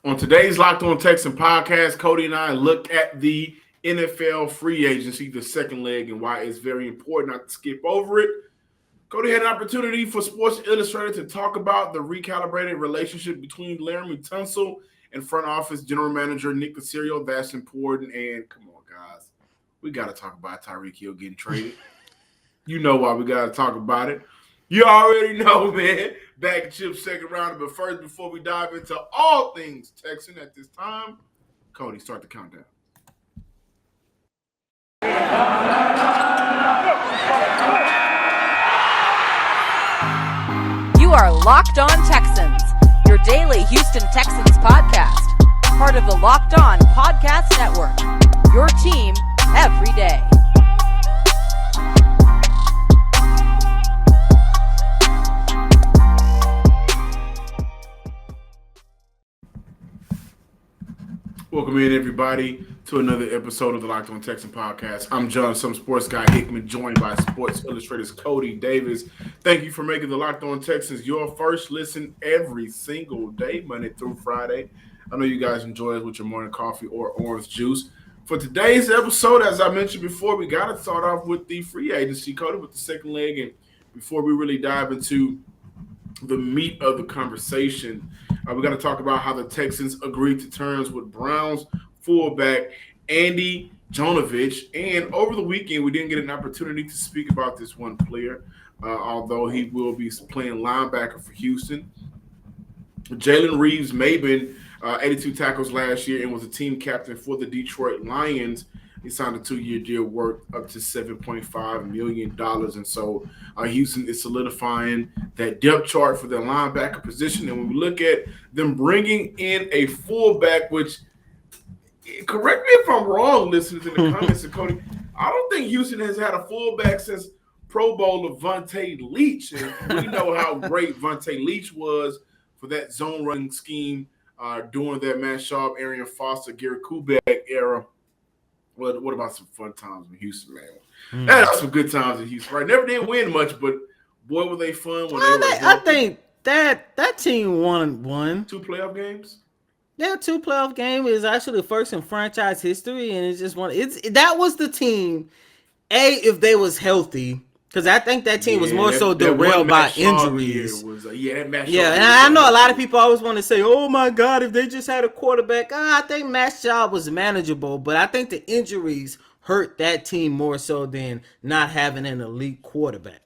On today's Locked On Texans podcast, Cody and I look at the NFL free agency, the second leg, and why it's very important not to skip over it. Cody had an opportunity for Sports Illustrated to talk about the recalibrated relationship between Laremy, Tunsil, and front office general manager Nick Caserio. That's important. And come on, guys, we got to talk about Tyreek Hill getting traded. You know why we got to talk about it. You already know, man. Bag and chips second round. But first, before we dive into all things Texan at this time, Cody, start the countdown. You are Locked On Texans, your daily Houston Texans podcast. Part of the Locked On Podcast Network, your team every day. Welcome in, everybody, to another episode of the Locked On Texan podcast. I'm John, some sports guy Hickman, joined by Sports Illustrated's Cody Davis. Thank you for making the Locked On Texans your first listen every single day, Monday through Friday. I know you guys enjoy us with your morning coffee or orange juice. For today's episode, as I mentioned before, we got to start off with the free agency, Cody, with the second leg. And before we really dive into the meat of the conversation, we got to talk about how the Texans agreed to terms with Browns fullback Andy Jonovich. And over the weekend, we didn't get an opportunity to speak about this one player, although he will be playing linebacker for Houston. Jalen Reeves-Maybin, 82 tackles last year and was a team captain for the Detroit Lions. He signed a 2-year deal worth up to $7.5 million. And so Houston is solidifying that depth chart for their linebacker position. And when we look at them bringing in a fullback, which, correct me if I'm wrong, listeners in the comments, and Cody, I don't think Houston has had a fullback since Pro Bowler Vontae Leach. And we know how great Vontae Leach was for that zone running scheme during that Matt Schaub, Arian Foster, Gary Kubiak era. What about some fun times in Houston, man? That was some good times in Houston, right? Never did win much, but boy, were they fun when I think that team won 2 playoff games. Yeah, 2 playoff game is actually the first in franchise history, and it's just one. That was the team. If they was healthy, because I think that team was more so derailed by injuries. And I know a lot of people always want to say, "Oh my God, if they just had a quarterback." I think Matt Schaub was manageable, but I think the injuries hurt that team more so than not having an elite quarterback.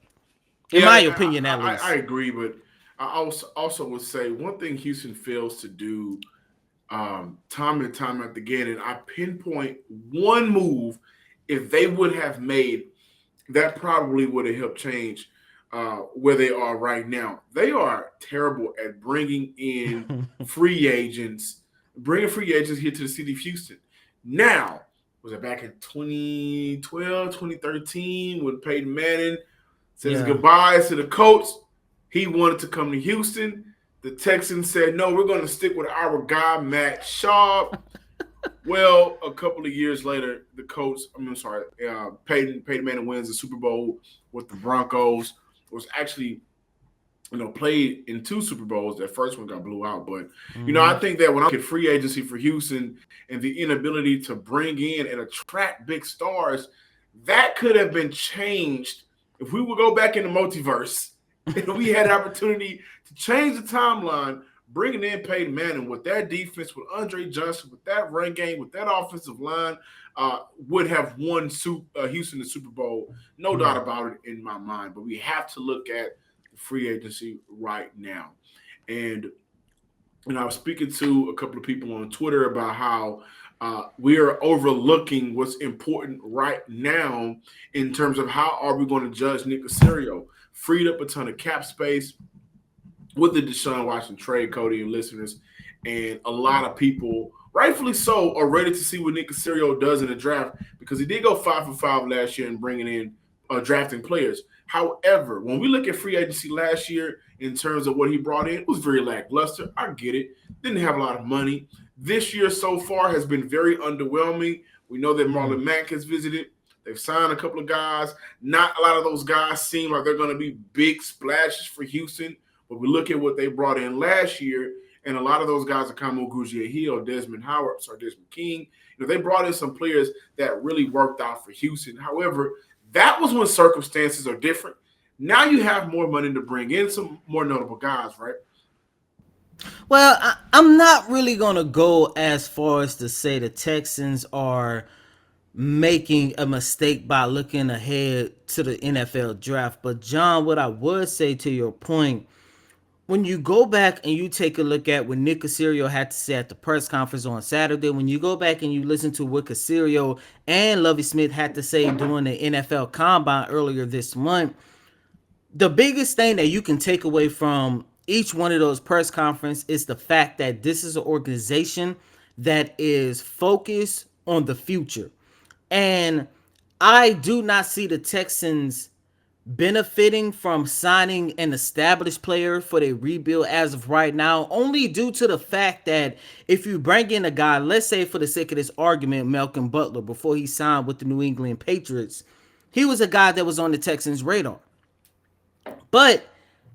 In my opinion, at least. I agree, but I also would say one thing Houston fails to do time and time again, and I pinpoint one move if they would have made, that probably would have helped change where they are right now. They are terrible at bringing in free agents here to the city of Houston. Now, was it back in 2012, 2013 when Peyton Manning says goodbyes to the Colts? He wanted to come to Houston. The Texans said, no, we're going to stick with our guy, Matt Schaub. Well, a couple of years later, Peyton Manning wins the Super Bowl with the Broncos. It was actually, played in 2 Super Bowls. That first one got blew out. But, I think that when I look at free agency for Houston and the inability to bring in and attract big stars, that could have been changed if we would go back in the multiverse and we had an opportunity to change the timeline. Bringing in Peyton Manning with that defense, with Andre Johnson, with that run game, with that offensive line, would have won Houston the Super Bowl. No doubt about it in my mind. But we have to look at the free agency right now. And I was speaking to a couple of people on Twitter about how we are overlooking what's important right now in terms of how are we going to judge Nick Caserio. Freed up a ton of cap space with the Deshaun Watson trade, Cody and listeners, and a lot of people, rightfully so, are ready to see what Nick Caserio does in the draft because he did go 5 for 5 last year in bringing in drafting players. However, when we look at free agency last year in terms of what he brought in, it was very lackluster. I get it. Didn't have a lot of money. This year so far has been very underwhelming. We know that Marlon Mack has visited. They've signed a couple of guys. Not a lot of those guys seem like they're going to be big splashes for Houston. But we look at what they brought in last year, And a lot of those guys are Kamu Gugia-Hill, Desmond Howard, or Desmond King. They brought in some players that really worked out for Houston. However, that was when circumstances are different. Now you have more money to bring in some more notable guys, right? Well, I'm not really going to go as far as to say the Texans are making a mistake by looking ahead to the NFL draft. But, John, what I would say to your point, when you go back and you take a look at what Nick Caserio had to say at the press conference on Saturday, when you go back and you listen to what Caserio and Lovie Smith had to say during the NFL Combine earlier this month, the biggest thing that you can take away from each one of those press conferences is the fact that this is an organization that is focused on the future. And I do not see the Texans benefiting from signing an established player for their rebuild as of right now, only due to the fact that if you bring in a guy, let's say for the sake of this argument, Malcolm Butler, before he signed with the New England Patriots, he was a guy that was on the Texans' radar. But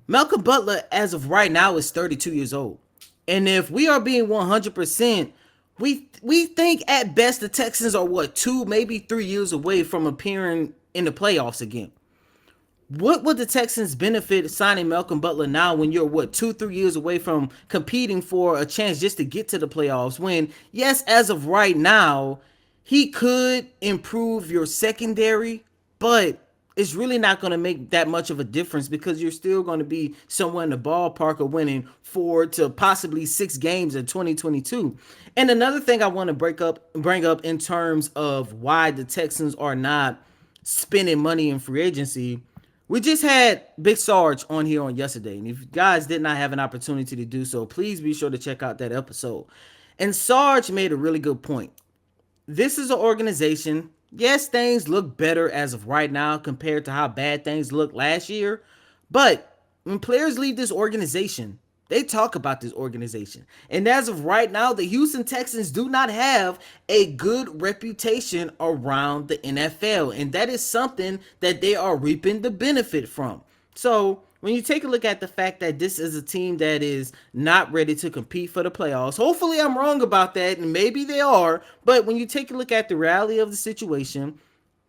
Malcolm Butler, as of right now, is 32 years old. And if we are being 100%, we think at best the Texans are 2, maybe 3 years away from appearing in the playoffs again. What would the Texans benefit signing Malcolm Butler now when you're 2-3 years away from competing for a chance just to get to the playoffs? When, yes, as of right now, he could improve your secondary, but it's really not going to make that much of a difference because you're still going to be somewhere in the ballpark of winning 4 to possibly 6 games in 2022. And another thing I want to bring up in terms of why the Texans are not spending money in free agency. We just had Big Sarge on here on yesterday, and if you guys did not have an opportunity to do so, please be sure to check out that episode. And Sarge made a really good point. This is an organization, yes, things look better as of right now compared to how bad things looked last year, but when players leave this organization, they talk about this organization. And as of right now, the Houston Texans do not have a good reputation around the NFL. And that is something that they are reaping the benefit from. So when you take a look at the fact that this is a team that is not ready to compete for the playoffs, hopefully I'm wrong about that, and maybe they are. But when you take a look at the reality of the situation,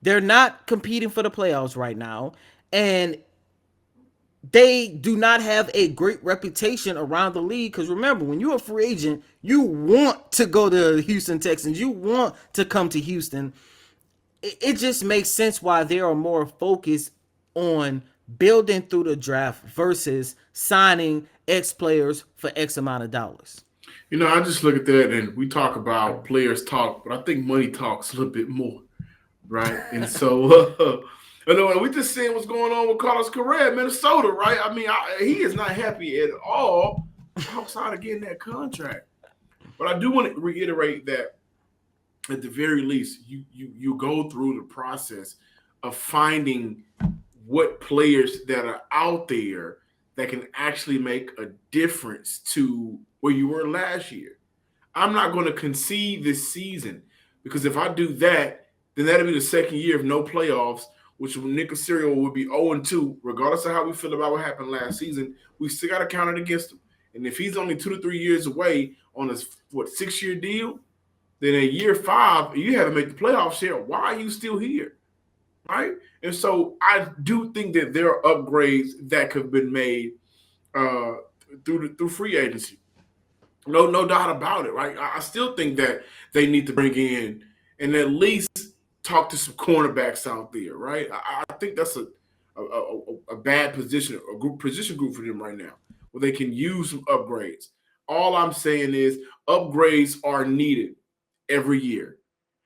they're not competing for the playoffs right now. And they do not have a great reputation around the league because remember, when you're a free agent, you want to go to the Houston Texans. You want to come to Houston. It just makes sense why they are more focused on building through the draft versus signing X players for X amount of dollars. I just look at that and we talk about players talk, but I think money talks a little bit more, right? And so we just seeing what's going on with Carlos Correa in Minnesota, right? I mean, he is not happy at all outside of getting that contract. But I do want to reiterate that at the very least, you go through the process of finding what players that are out there that can actually make a difference to where you were last year. I'm not going to concede this season because if I do that, then that'll be the second year of no playoffs, which Nick Caserio would be 0-2, regardless of how we feel about what happened last season. We still got to count it against him. And if he's only 2 to 3 years away on his 6-year deal, then in year 5, you haven't made the playoffs yet. Why are you still here? Right? And so I do think that there are upgrades that could have been made through free agency. No doubt about it, right? I still think that they need to bring in and at least talk to some cornerbacks out there, right? I think that's a bad position, position group for them right now, where they can use some upgrades. All I'm saying is upgrades are needed every year.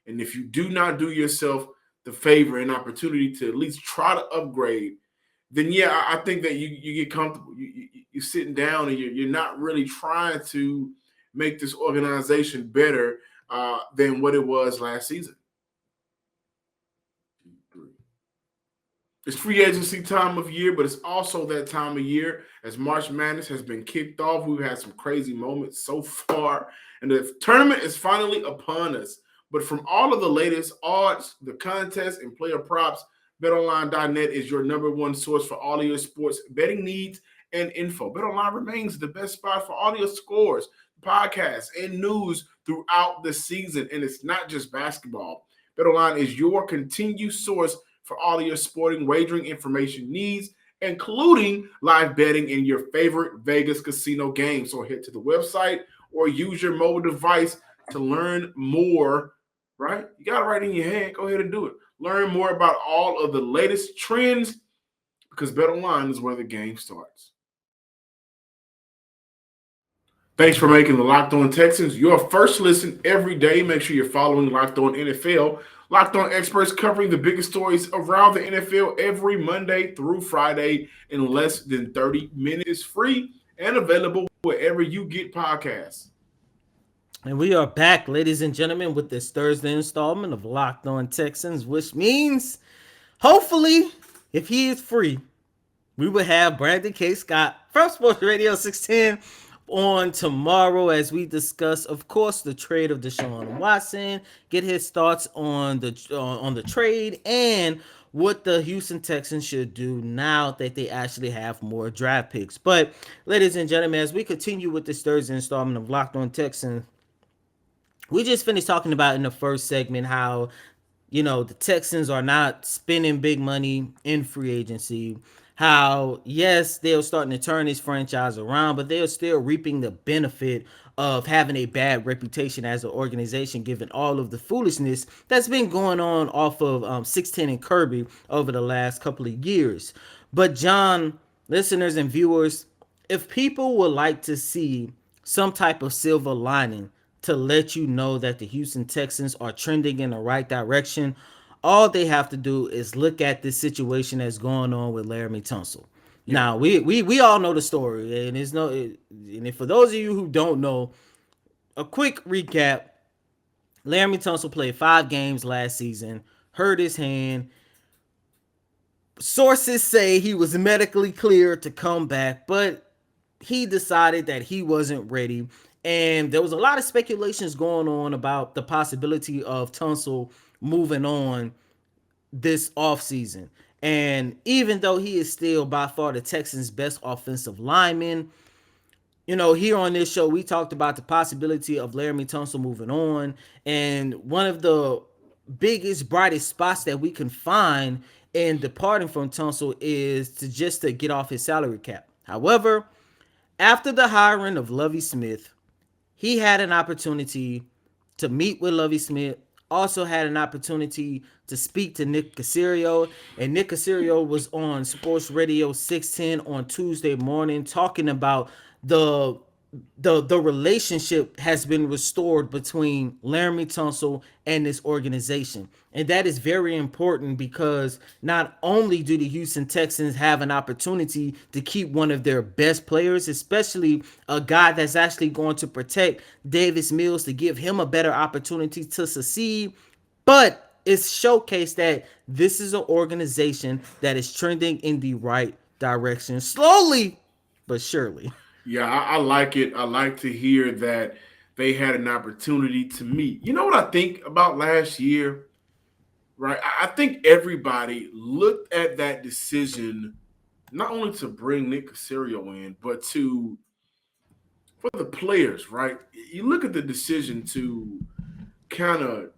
And if you do not do yourself the favor and opportunity to at least try to upgrade, then yeah, I think that you get comfortable. You're sitting down and you're not really trying to make this organization better than what it was last season. It's free agency time of year, but it's also that time of year as March Madness has been kicked off. We've had some crazy moments so far, and the tournament is finally upon us. But from all of the latest odds, the contests, and player props, BetOnline.net is your number one source for all of your sports betting needs and info. BetOnline remains the best spot for all your scores, podcasts, and news throughout the season. And it's not just basketball. BetOnline is your continued source for all of your sporting wagering information needs, including live betting in your favorite Vegas casino games. So head to the website or use your mobile device to learn more, right? You got it right in your hand. Go ahead and do it. Learn more about all of the latest trends because BetOnline is where the game starts. Thanks for making the Locked On Texans your first listen every day. Make sure you're following Locked On NFL. Locked On experts covering the biggest stories around the NFL every Monday through Friday in less than 30 minutes. It's free and available wherever you get podcasts. And we are back, ladies and gentlemen, with this Thursday installment of Locked On Texans, which means, hopefully, if he is free, we will have Brandon K. Scott from Sports Radio 610 on tomorrow as we discuss, of course, the trade of Deshaun Watson, get his thoughts on the trade and what the Houston Texans should do now that they actually have more draft picks. But, ladies and gentlemen, as we continue with this Thursday installment of Locked On Texans, we just finished talking about in the first segment how, the Texans are not spending big money in free agency. How, yes, they're starting to turn this franchise around, but they're still reaping the benefit of having a bad reputation as an organization, given all of the foolishness that's been going on off of 610 and Kirby over the last couple of years. But, John, listeners and viewers, if people would like to see some type of silver lining to let you know that the Houston Texans are trending in the right direction, all they have to do is look at this situation that's going on with Laremy Tunsil. Yeah. Now, we all know the story, and for those of you who don't know, a quick recap: Laremy Tunsil played 5 games last season, hurt his hand. Sources say he was medically cleared to come back, but he decided that he wasn't ready. And there was a lot of speculations going on about the possibility of Tunsil moving on this offseason. And even though he is still by far the Texans' best offensive lineman, here on this show, we talked about the possibility of Laremy Tunsil moving on. And one of the biggest, brightest spots that we can find in departing from Tunsil is to get off his salary cap. However, after the hiring of Lovie Smith, he had an opportunity to meet with Lovie Smith, also had an opportunity to speak to Nick Caserio, and Nick Caserio was on Sports Radio 610 on Tuesday morning talking about the relationship has been restored between Laremy Tunsil and this organization. And that is very important because not only do the Houston Texans have an opportunity to keep one of their best players, especially a guy that's actually going to protect Davis Mills to give him a better opportunity to succeed, but it's showcased that this is an organization that is trending in the right direction, slowly but surely. Yeah, I like it. I like to hear that they had an opportunity to meet. You know what I think about last year, right? I think everybody looked at that decision not only to bring Nick Caserio in, but for the players, right? You look at the decision to kind of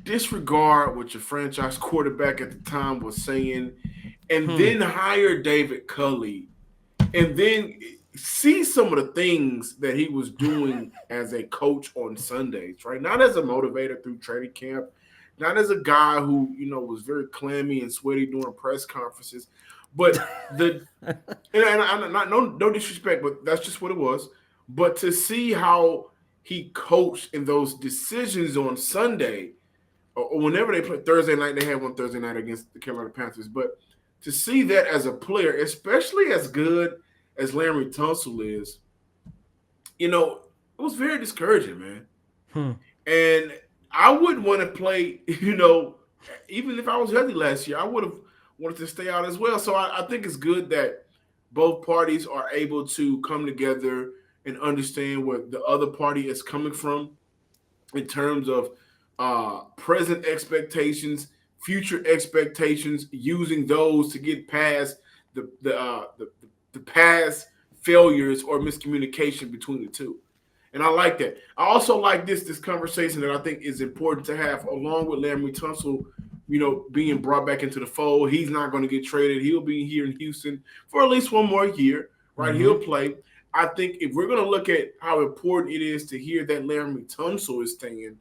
disregard what your franchise quarterback at the time was saying, and then hire David Culley, and then see some of the things that he was doing as a coach on Sundays, right? Not as a motivator through training camp, not as a guy who, was very clammy and sweaty during press conferences, but no disrespect, but that's just what it was. But to see how he coached in those decisions on Sunday, or whenever they played Thursday night, they had one Thursday night against the Carolina Panthers, but to see that as a player, especially as good as Laremy Tunsil is, it was very discouraging, man. And I wouldn't want to play, even if I was healthy last year, I would have wanted to stay out as well. So I think it's good that both parties are able to come together and understand where the other party is coming from in terms of present expectations, future expectations, using those to get past the past failures or miscommunication between the two. And I like that. I also like this conversation that I think is important to have along with Laremy Tunsil, being brought back into the fold. He's not going to get traded. He'll be here in Houston for at least one more year, right? Mm-hmm. He'll play. I think if we're going to look at how important it is to hear that Laremy Tunsil is staying,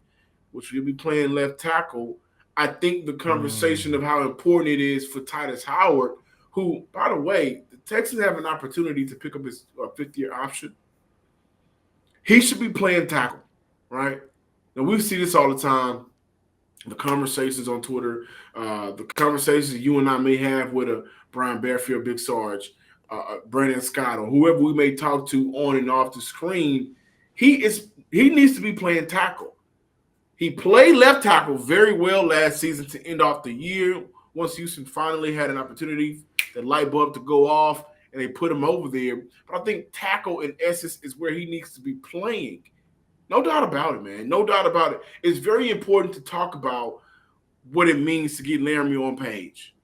which will be playing left tackle, I think the conversation of how important it is for Titus Howard, who, by the way, the Texans have an opportunity to pick up his fifth-year option. He should be playing tackle, right? Now, we see this all the time. The conversations on Twitter, the conversations you and I may have with a Brian Bearfield, Big Sarge, Brandon Scott, or whoever we may talk to on and off the screen, he needs to be playing tackle. He played left tackle very well last season to end off the year. Once Houston finally had an opportunity, the light bulb to go off, and they put him over there. But I think tackle, in essence, is where he needs to be playing. No doubt about it, man. No doubt about it. It's very important to talk about what it means to get Laremy on page,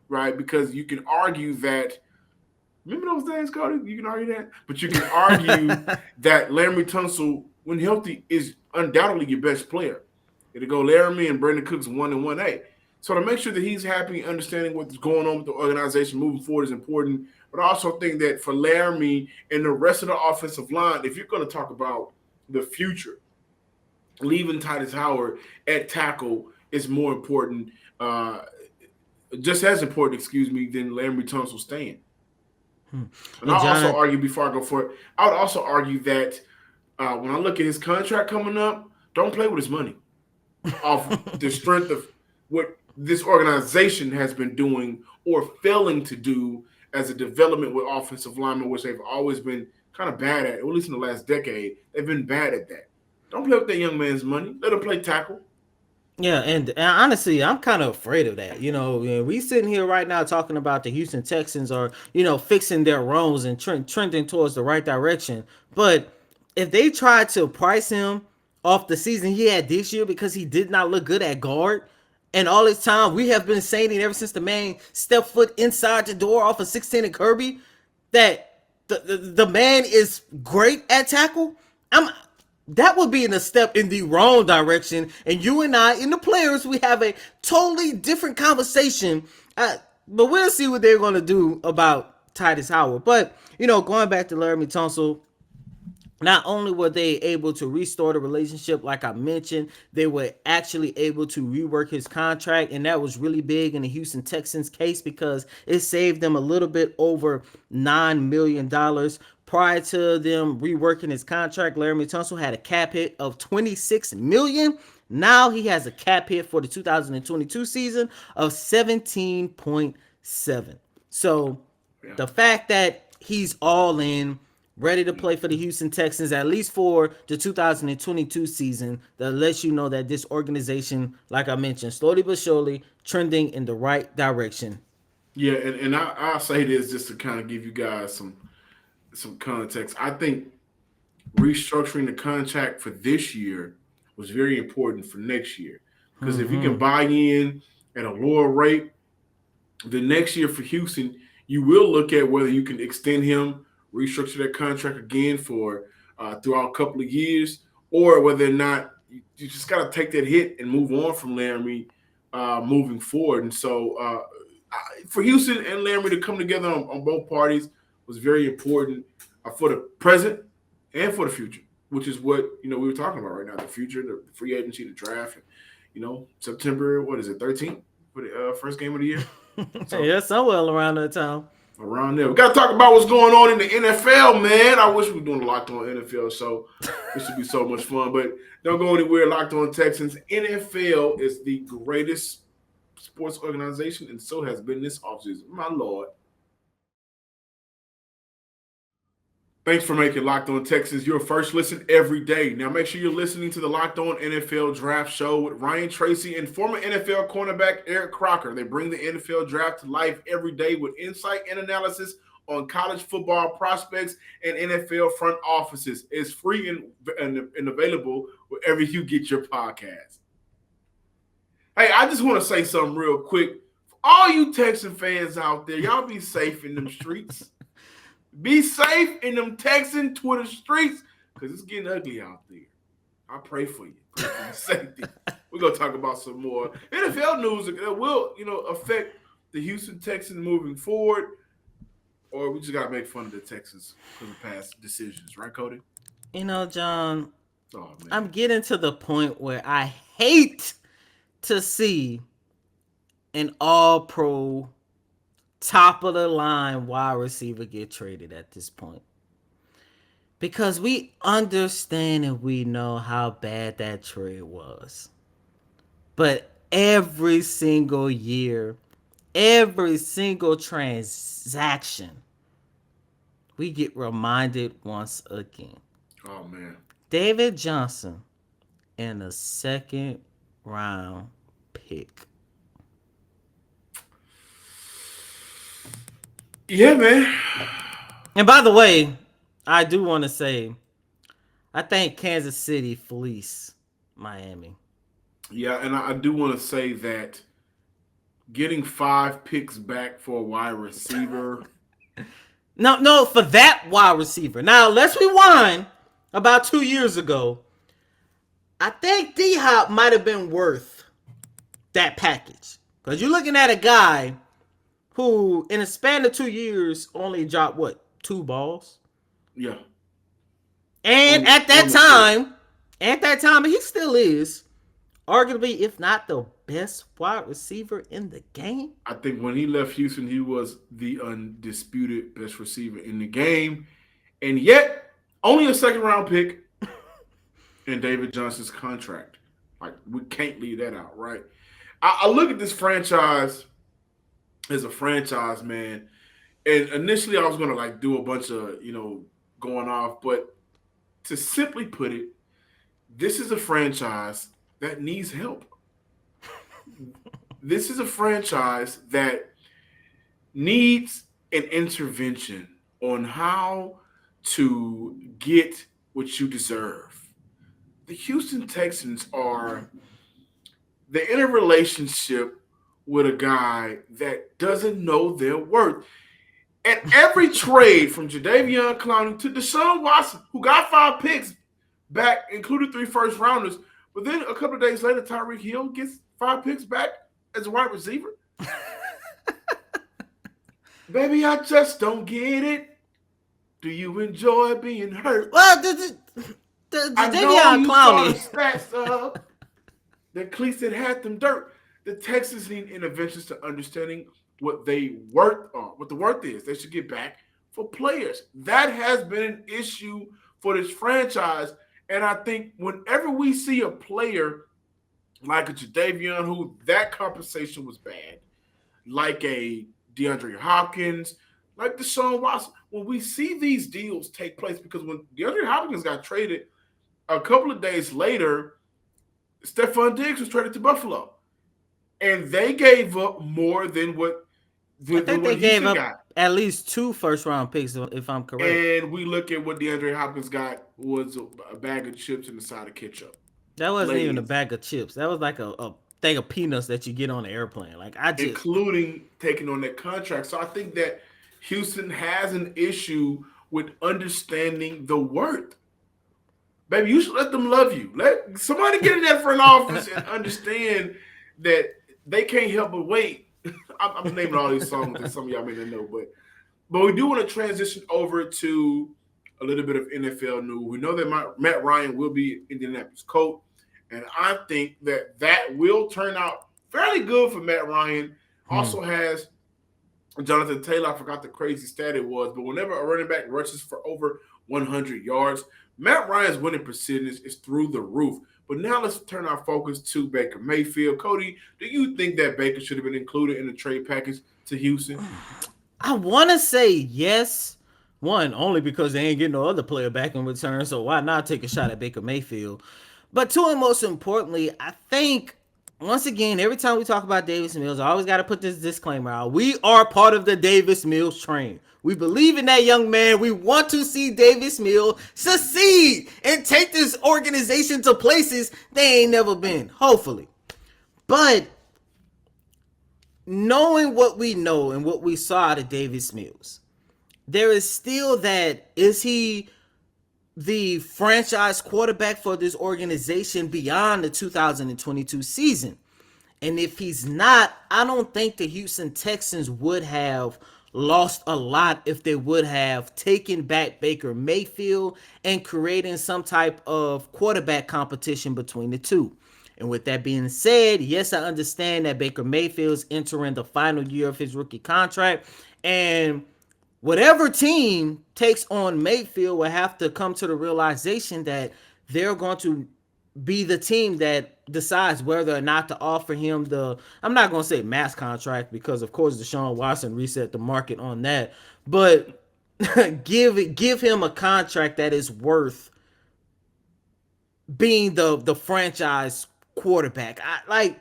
right? Because you can argue that – remember those days, Cody? You can argue that. But you can argue that Laremy Tunsil, when healthy, is undoubtedly your best player. It'll go Laremy and Brandon Cooks 1 and 1A. So to make sure that he's happy, understanding what's going on with the organization moving forward is important. But I also think that for Laremy and the rest of the offensive line, if you're going to talk about the future, leaving Titus Howard at tackle is more important, just as important, than Laremy Tunsil staying. And I'll also argue, before I go for it, I would also argue that when I look at his contract coming up, don't play with his money off the strength of what this organization has been doing or failing to do as a development with offensive linemen, which they've always been kind of bad at least in the last decade. They've been bad at that. Don't play with that young man's money. Let him play tackle. Yeah, and honestly, I'm kind of afraid of that. We sitting here right now talking about the Houston Texans are, fixing their wrongs and trending towards the right direction. But if they try to price him off the season he had this year because he did not look good at guard, and all this time we have been saying it ever since the man stepped foot inside the door off of 16 and Kirby, that the man is great at tackle, that would be in a step in the wrong direction. And you and I, and the players, we have a totally different conversation. But we'll see what they're going to do about Titus Howard. But, going back to Laremy Tunsil, not only were they able to restore the relationship, like I mentioned, they were actually able to rework his contract, and that was really big in the Houston Texans case because it saved them a little bit over $9 million. Prior to them reworking his contract, Laremy Tunsil had a cap hit of $26 million. Now he has a cap hit for the 2022 season of $17.7. So the fact that he's all in, ready to play for the Houston Texans, at least for the 2022 season, that lets you know that this organization, like I mentioned, slowly but surely trending in the right direction. Yeah, and I'll say this just to kind of give you guys some context. I think restructuring the contract for this year was very important for next year. Because if you can buy in at a lower rate, the next year for Houston, you will look at whether you can extend him, restructure that contract again for throughout a couple of years, or whether or not you just got to take that hit and move on from Laremy moving forward. And so for Houston and Laremy to come together on both parties was very important for the present and for the future, which is what we were talking about right now. The future, the free agency, the draft, and, September, 13th for the first game of the year. So, yeah, somewhere around that time. Around there. We got to talk about what's going on in the NFL, man. I wish we were doing a Locked On NFL show. This would be so much fun. But don't go anywhere. Locked On Texans. NFL is the greatest sports organization, and so has been this offseason. My Lord. Thanks for making Locked On Texans your first listen every day. Now make sure you're listening to the Locked On NFL Draft Show with Ryan Tracy and former NFL cornerback Eric Crocker. They bring the NFL Draft to life every day with insight and analysis on college football prospects and NFL front offices. It's free and available wherever you get your podcast. Hey, I just want to say something real quick. For all you Texan fans out there, y'all be safe in them streets. Be safe in them Texan Twitter streets because it's getting ugly out there. I pray for you. Pray for your safety. We're going to talk about some more NFL news that will, affect the Houston Texans moving forward. Or we just got to make fun of the Texans for the past decisions. Right, Cody? John, Oh, man. I'm getting to the point where I hate to see an all-pro, top-of-the-line wide receiver get traded at this point. Because we understand and we know how bad that trade was. But every single year, every single transaction, we get reminded once again. Oh, man. David Johnson and a second round pick. Yeah, man. And by the way, I do want to say, I think Kansas City fleeced Miami. Yeah, and I do want to say that getting 5 picks back for a wide receiver. No, for that wide receiver. Now, let's rewind about 2 years ago. I think D-Hop might have been worth that package. Because you're looking at a guy who, in a span of 2 years, only dropped, 2 balls? Yeah. And at that time, he still is, arguably, if not the best wide receiver in the game. I think when he left Houston, he was the undisputed best receiver in the game. And yet, only a second-round pick in David Johnson's contract. Like, we can't leave that out, right? I look at this franchise as a franchise, man. And initially, I was going to, do a bunch of, going off. But to simply put it, this is a franchise that needs help. This is a franchise that needs an intervention on how to get what you deserve. The Houston Texans they're in a relationship with a guy that doesn't know their worth. At every trade from Jadeveon Clowney to Deshaun Watson, who got 5 picks back, including 3 first-rounders, but then a couple of days later, Tyreek Hill gets 5 picks back as a wide receiver. Baby, I just don't get it. Do you enjoy being hurt? Well, the Jadeveon Clowney. Stats up. The cleats that had them dirt. The Texans need interventions to understanding what they worth are, what the worth is. They should get back for players. That has been an issue for this franchise. And I think whenever we see a player like a Jadeveon, who that compensation was bad, like a DeAndre Hopkins, like Deshaun Watson, when we see these deals take place, because when DeAndre Hopkins got traded, a couple of days later, Stephon Diggs was traded to Buffalo. And they gave up more than what I think they gave up at least 2 first-round picks, if I'm correct. And we look at what DeAndre Hopkins got was a bag of chips and a side of ketchup. That wasn't even a bag of chips. That was like a thing of peanuts that you get on an airplane. Including taking on that contract. So I think that Houston has an issue with understanding the worth. Baby, you should let them love you. Let somebody get in that front office and understand that they can't help but wait. I'm naming all these songs that some of y'all may not know, but we do want to transition over to a little bit of NFL news. We know that Matt Ryan will be Indianapolis coach, and I think that will turn out fairly good for Matt Ryan. Also has Jonathan Taylor. I forgot the crazy stat it was, but whenever a running back rushes for over 100 yards, Matt Ryan's winning percentage is through the roof. But now let's turn our focus to Baker Mayfield. Cody, do you think that Baker should have been included in the trade package to Houston? I want to say yes. One, only because they ain't getting no other player back in return, so why not take a shot at Baker Mayfield? But two, and most importantly, I think, once again, every time we talk about Davis Mills, I always got to put this disclaimer out. We are part of the Davis Mills train. We believe in that young man. We want to see Davis Mills succeed and take this organization to places they ain't never been, hopefully. But knowing what we know and what we saw out of Davis Mills, there is still that, is he the franchise quarterback for this organization beyond the 2022 season? And if he's not, I don't think the Houston Texans would have lost a lot if they would have taken back Baker Mayfield and creating some type of quarterback competition between the two. And with that being said, yes, I understand that Baker Mayfield's entering the final year of his rookie contract, and whatever team takes on Mayfield will have to come to the realization that they're going to be the team that decides whether or not to offer him the, I'm not going to say max contract, because of course Deshaun Watson reset the market on that, but give him a contract that is worth being the franchise quarterback. I like,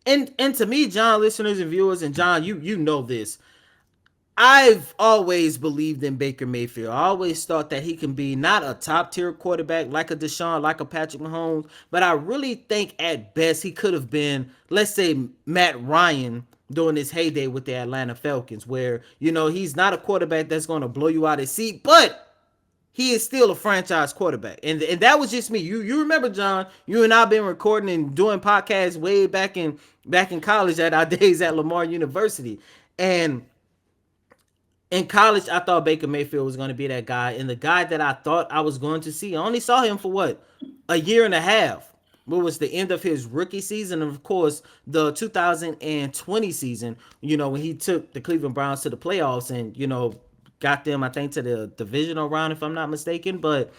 and to me, John, listeners and viewers, and John, you know this, I've always believed in Baker Mayfield. I always thought that he can be not a top tier quarterback like a Deshaun, like a Patrick Mahomes, but I really think at best he could have been, let's say, Matt Ryan during his heyday with the Atlanta Falcons, where, you know, he's not a quarterback that's going to blow you out of his seat, but he is still a franchise quarterback. And that was just me. You remember, John, you and I been recording and doing podcasts way back in college at our days at Lamar University. And in college, I thought Baker Mayfield was going to be that guy. And the guy that I thought I was going to see, I only saw him for what? A year and a half. What was the end of his rookie season? And of course, the 2020 season, you know, when he took the Cleveland Browns to the playoffs and, you know, got them, I think, to the divisional round, if I'm not mistaken. But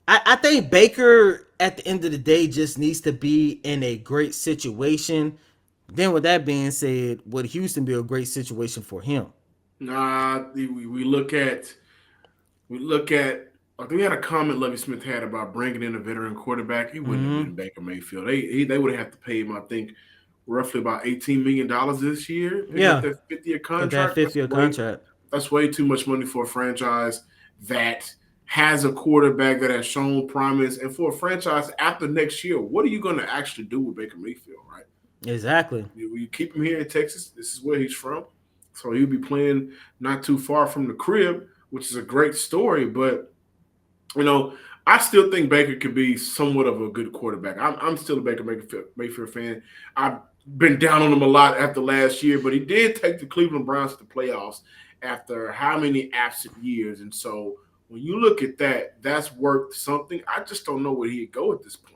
I think Baker, at the end of the day, just needs to be in a great situation. Then with that being said, would Houston be a great situation for him? Nah, we look at I think we had a comment Lovie Smith had about bringing in a veteran quarterback. He wouldn't have been Baker Mayfield. They would have to pay him, I think, roughly about $18 million this year. They got Yeah, that 50-year got that contract. 5th-year contract. That's way too much money for a franchise that has a quarterback that has shown promise, and for a franchise after next year, what are you going to actually do with Baker Mayfield, right? Exactly. You keep him here in Texas. This is where he's from. So he'll be playing not too far from the crib, which is a great story. But, you know, I still think Baker could be somewhat of a good quarterback. I'm still a Baker Mayfield fan. I've been down on him a lot after last year, but he did take the Cleveland Browns to the playoffs after how many absent years. And so when you look at that, that's worth something. I just don't know where he'd go at this point.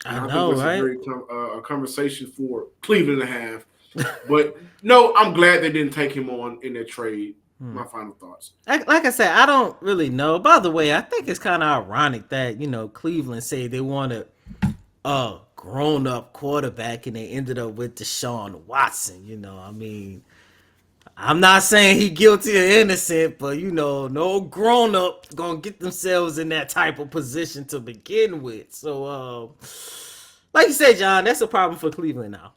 And I know, think that's right? a great conversation for Cleveland to have. But no, I'm glad they didn't take him on in that trade. My final thoughts. Like I said, I don't really know. By the way, I think it's kind of ironic that, you know, Cleveland say they wanted a grown-up quarterback and they ended up with Deshaun Watson. You know, I mean, I'm not saying he guilty or innocent, but, you know, no grown-up gonna get themselves in that type of position to begin with. So, like you said, John, that's a problem for Cleveland now.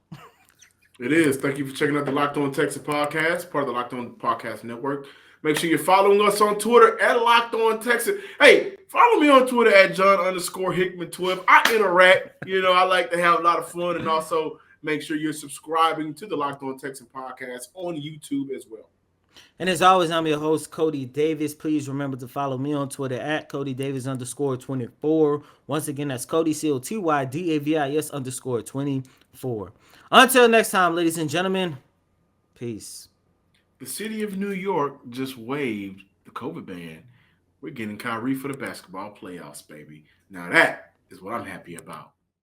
It is. Thank you for checking out the Locked On Texas podcast, part of the Locked On Podcast Network. Make sure you're following us on Twitter at Locked On Texas. Hey, follow me on Twitter at John_Hickman12. I interact. You know, I like to have a lot of fun, and also make sure you're subscribing to the Locked On Texas podcast on YouTube as well. And as always, I'm your host, Cody Davis. Please remember to follow me on Twitter at CodyDavis_24. Once again, that's Cody, COTYDAVIS_24. Until next time, ladies and gentlemen, peace. The city of New York just waived the COVID ban. We're getting Kyrie for the basketball playoffs, baby. Now that is what I'm happy about.